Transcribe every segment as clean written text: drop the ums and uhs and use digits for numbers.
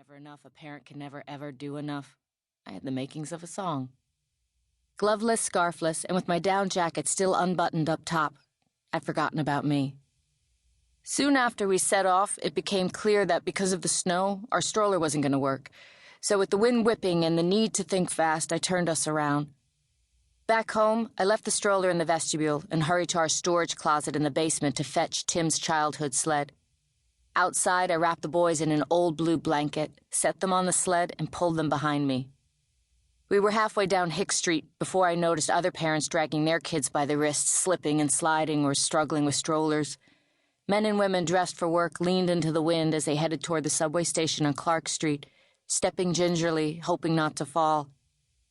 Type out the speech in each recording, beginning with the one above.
Never enough, a parent can never ever do enough. I had the makings of a song. Gloveless, scarfless, and with my down jacket still unbuttoned up top, I'd forgotten about me. Soon after we set off, it became clear that because of the snow, our stroller wasn't going to work. So with the wind whipping and the need to think fast, I turned us around. Back home, I left the stroller in the vestibule and hurried to our storage closet in the basement to fetch Tim's childhood sled. Outside, I wrapped the boys in an old blue blanket, set them on the sled, and pulled them behind me. We were halfway down Hicks Street before I noticed other parents dragging their kids by the wrists, slipping and sliding or struggling with strollers. Men and women dressed for work leaned into the wind as they headed toward the subway station on Clark Street, stepping gingerly, hoping not to fall.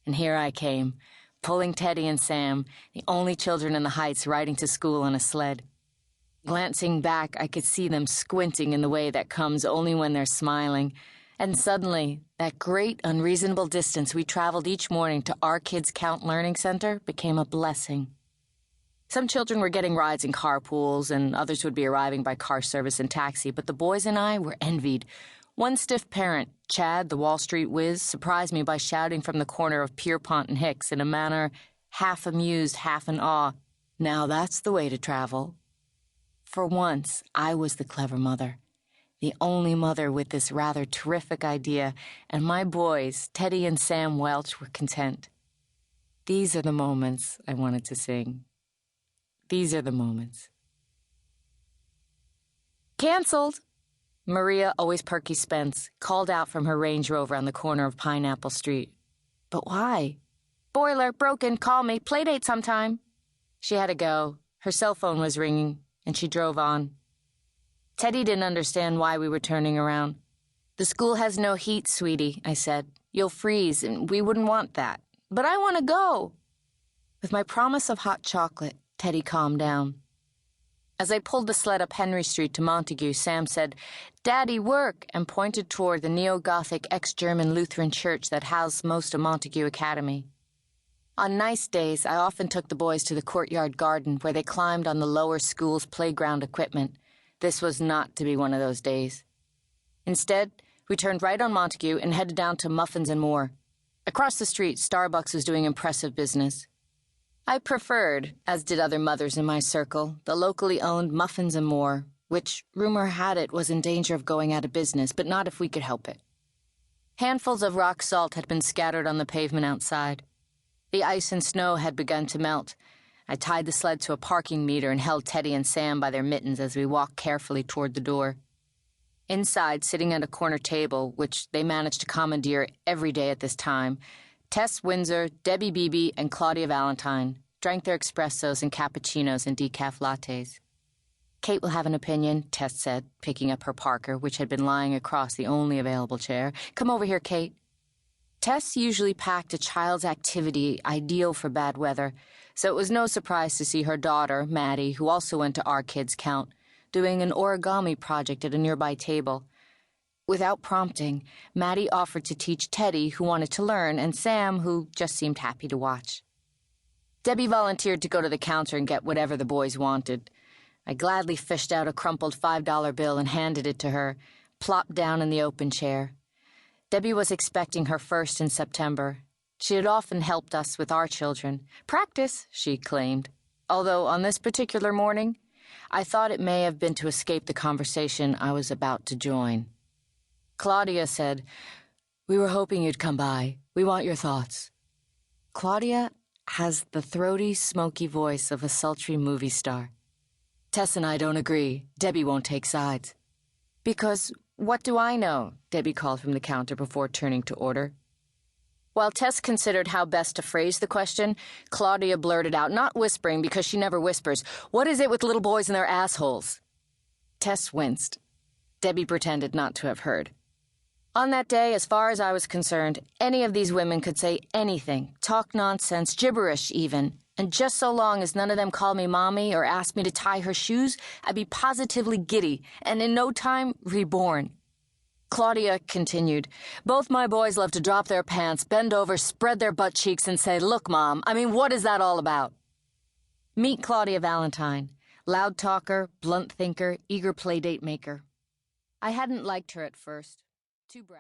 And here I came, pulling Teddy and Sam, the only children in the Heights, riding to school on a sled. Glancing back, I could see them squinting in the way that comes only when they're smiling. And suddenly, that great, unreasonable distance we traveled each morning to our Kids Count Learning Center became a blessing. Some children were getting rides in carpools, and others would be arriving by car service and taxi, but the boys and I were envied. One stiff parent, Chad, the Wall Street whiz, surprised me by shouting from the corner of Pierpont and Hicks in a manner half amused, half in awe, "Now that's the way to travel." For once, I was the clever mother, the only mother with this rather terrific idea, and my boys, Teddy and Sam Welch, were content. These are the moments I wanted to sing. These are the moments. "Canceled!" Maria, always perky Spence, called out from her Range Rover on the corner of Pineapple Street. "But why?" "Boiler, broken, call me, playdate sometime." She had to go. Her cell phone was ringing, and she drove on. Teddy didn't understand why we were turning around. "The school has no heat, sweetie," I said. "You'll freeze, and we wouldn't want that." "But I want to go." With my promise of hot chocolate, Teddy calmed down. As I pulled the sled up Henry Street to Montague, Sam said, "Daddy, work," and pointed toward the neo-Gothic ex-German Lutheran church that housed most of Montague Academy. On nice days, I often took the boys to the courtyard garden where they climbed on the lower school's playground equipment. This was not to be one of those days. Instead, we turned right on Montague and headed down to Muffins and More. Across the street, Starbucks was doing impressive business. I preferred, as did other mothers in my circle, the locally owned Muffins and More, which, rumor had it, was in danger of going out of business, but not if we could help it. Handfuls of rock salt had been scattered on the pavement outside. The ice and snow had begun to melt. I tied the sled to a parking meter and held Teddy and Sam by their mittens as we walked carefully toward the door. Inside, sitting at a corner table, which they managed to commandeer every day at this time, Tess Windsor, Debbie Beebe, and Claudia Valentine drank their espressos and cappuccinos and decaf lattes. "Kate will have an opinion," Tess said, picking up her Parker, which had been lying across the only available chair. "Come over here, Kate." Tess usually packed a child's activity ideal for bad weather, so it was no surprise to see her daughter, Maddie, who also went to our Kids Count, doing an origami project at a nearby table. Without prompting, Maddie offered to teach Teddy, who wanted to learn, and Sam, who just seemed happy to watch. Debbie volunteered to go to the counter and get whatever the boys wanted. I gladly fished out a crumpled $5 bill and handed it to her, plopped down in the open chair. Debbie was expecting her first in September. She had often helped us with our children. "Practice," she claimed, although on this particular morning, I thought it may have been to escape the conversation I was about to join. Claudia said, "We were hoping you'd come by. We want your thoughts." Claudia has the throaty, smoky voice of a sultry movie star. "Tess and I don't agree. Debbie won't take sides." "Because what do I know?" Debbie called from the counter before turning to order. While Tess considered how best to phrase the question, Claudia blurted out, not whispering because she never whispers, "What is it with little boys and their assholes?" Tess winced. Debbie pretended not to have heard. On that day, as far as I was concerned, any of these women could say anything, talk nonsense, gibberish even, and just so long as none of them called me mommy or asked me to tie her shoes, I'd be positively giddy, and in no time, reborn. Claudia continued, "Both my boys love to drop their pants, bend over, spread their butt cheeks, and say, 'Look, Mom, I mean, what is that all about?'" Meet Claudia Valentine, loud talker, blunt thinker, eager playdate maker. I hadn't liked her at first. Too brown.